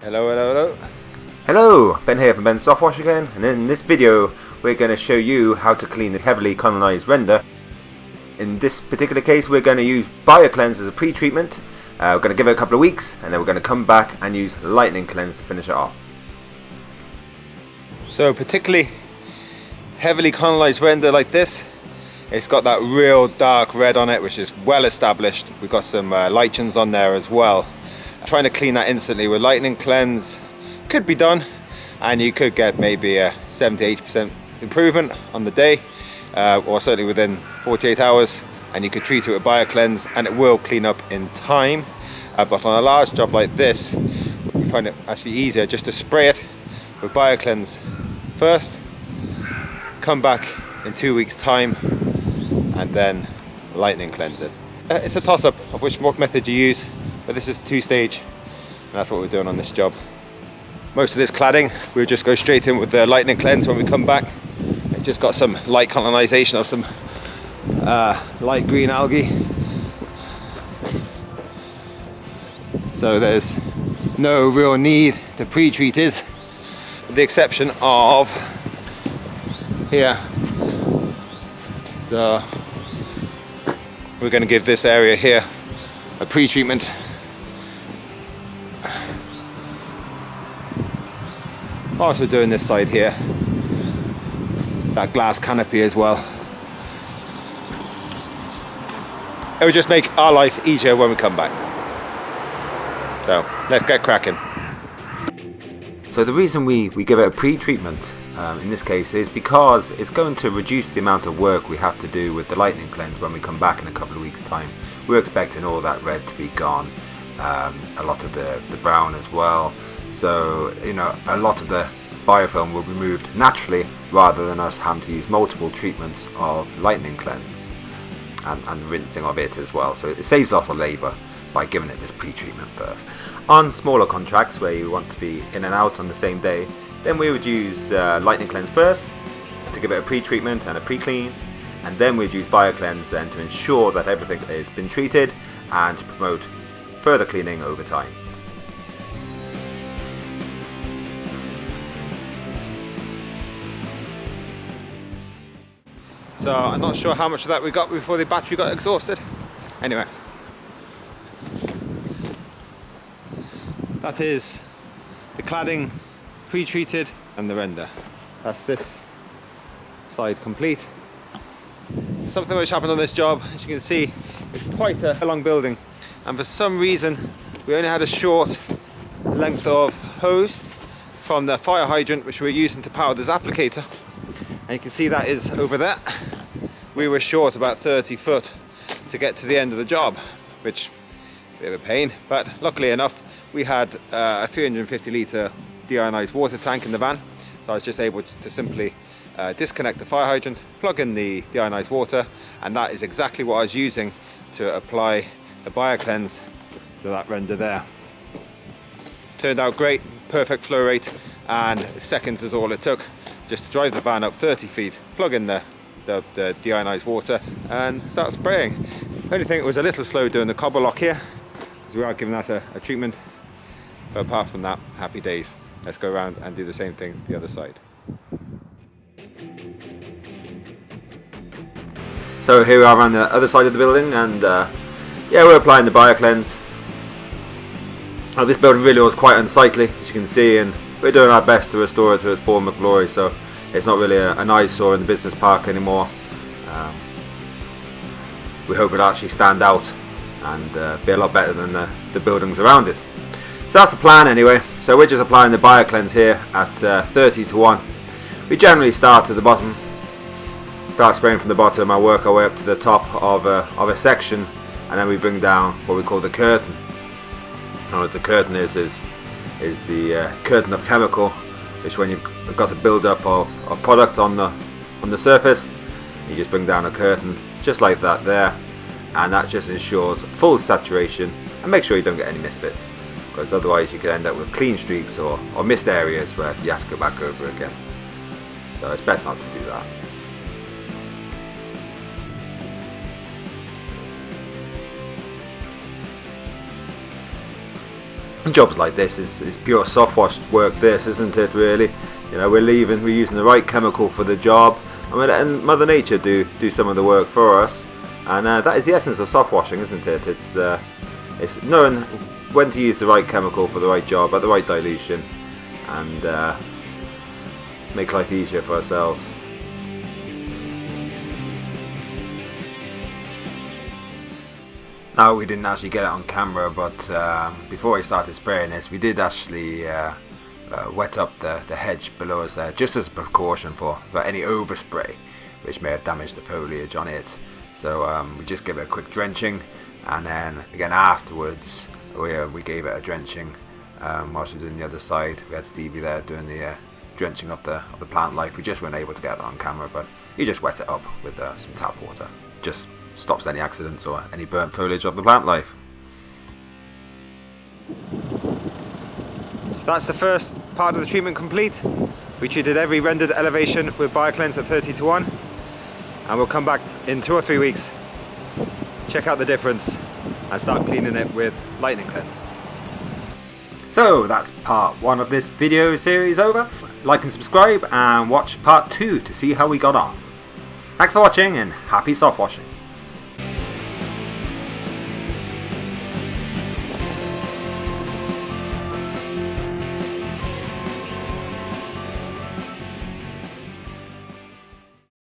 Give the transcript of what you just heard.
Hello. Hello, Ben here from Ben's Softwash again, and in this video we're going to show you how to clean the heavily colonized render. In this particular case we're going to use BioCleanse as a pre-treatment. We're going to give it a couple of weeks and then we're going to come back and use Lightning Cleanse to finish it off. So particularly heavily colonized render like this, it's got that real dark red on it, which is well established. We've got some lichens on there as well. Trying to clean that instantly with Lightning Cleanse could be done, and you could get maybe a 70-80% improvement on the day, or certainly within 48 hours, and you could treat it with BioCleanse and it will clean up in time. But on a large job like this, we find it actually easier just to spray it with BioCleanse first, come back in 2 weeks time, and then Lightning Cleanse it. It's a toss-up of which method you use, but this is two-stage, and that's what we're doing on this job. Most of this cladding, we'll just go straight in with the Lightning Cleanse when we come back. It's just got some light colonization of some light green algae. So there's no real need to pre-treat it, with the exception of here. So we're going to give this area here a pre-treatment. Also doing this side here, that glass canopy as well. It will just make our life easier when we come back. So let's get cracking. So the reason we give it a pre-treatment in this case is because it's going to reduce the amount of work we have to do with the Lightning Cleanse when we come back in a couple of weeks time. We're expecting all that red to be gone, a lot of the brown as well. So, you know, a lot of the biofilm will be removed naturally rather than us having to use multiple treatments of Lightning Cleanse and the rinsing of it as well. So it saves a lot of labour by giving it this pre-treatment first. On smaller contracts where you want to be in and out on the same day, then we would use Lightning Cleanse first to give it a pre-treatment and a pre-clean, and then we'd use BioCleanse then to ensure that everything has been treated and to promote further cleaning over time. So I'm not sure how much of that we got before the battery got exhausted. Anyway, that is the cladding pre-treated and the render. That's this side complete. Something which happened on this job, as you can see, it's quite a long building, and for some reason we only had a short length of hose from the fire hydrant which we're using to power this applicator, and you can see that is over there. We were short about 30 foot to get to the end of the job, which is a bit of a pain, but luckily enough we had a 350 litre deionized water tank in the van, so I was just able to simply disconnect the fire hydrant, plug in the deionized water, and that is exactly what I was using to apply the BioCleanse to that render there. Turned out great, perfect flow rate, and seconds is all it took just to drive the van up 30 feet, plug in the deionized water and start spraying. The only thing, it was a little slow doing the cobble lock here, because we are giving that a treatment, but apart from that, happy days. Let's go around and do the same thing the other side. So here we are on the other side of the building, and yeah, we're applying the BioCleanse. This building really was quite unsightly, as you can see, and we're doing our best to restore it to its former glory, so it's not really an eyesore in the business park anymore. We hope it'll actually stand out and be a lot better than the buildings around it. So that's the plan anyway. So we're just applying the BioCleanse here at 30 to 1. We generally start at the bottom, start spraying from the bottom and work our way up to the top of a section, and then we bring down what we call the curtain. And what the curtain is the curtain of chemical, which when you've got a build-up of product on the surface, you just bring down a curtain just like that there, and that just ensures full saturation and make sure you don't get any misfits, because otherwise you could end up with clean streaks or missed areas where you have to go back over again. So it's best not to do that. And jobs like this is pure soft wash work, this, isn't it, really? You know, we're using the right chemical for the job, and we're letting Mother Nature do some of the work for us. And that is the essence of soft washing, isn't it? It's knowing when to use the right chemical for the right job at the right dilution, and make life easier for ourselves. Now, we didn't actually get it on camera, but before I started spraying this, we did actually wet up the hedge below us there, just as a precaution for any overspray, which may have damaged the foliage on it. So we just gave it a quick drenching, and then again afterwards we gave it a drenching whilst we were doing the other side. We had Stevie there doing the drenching of the plant life. We just weren't able to get that on camera, but he just wet it up with some tap water. Just stops any accidents or any burnt foliage of the plant life. So that's the first part of the treatment complete. We treated every rendered elevation with BioCleanse at 30:1, and we'll come back in 2 or 3 weeks, check out the difference, and start cleaning it with lightning cleanse. So that's part 1 of this video series over. Like and subscribe, and watch part 2 to see how we got on. Thanks for watching, and happy soft washing.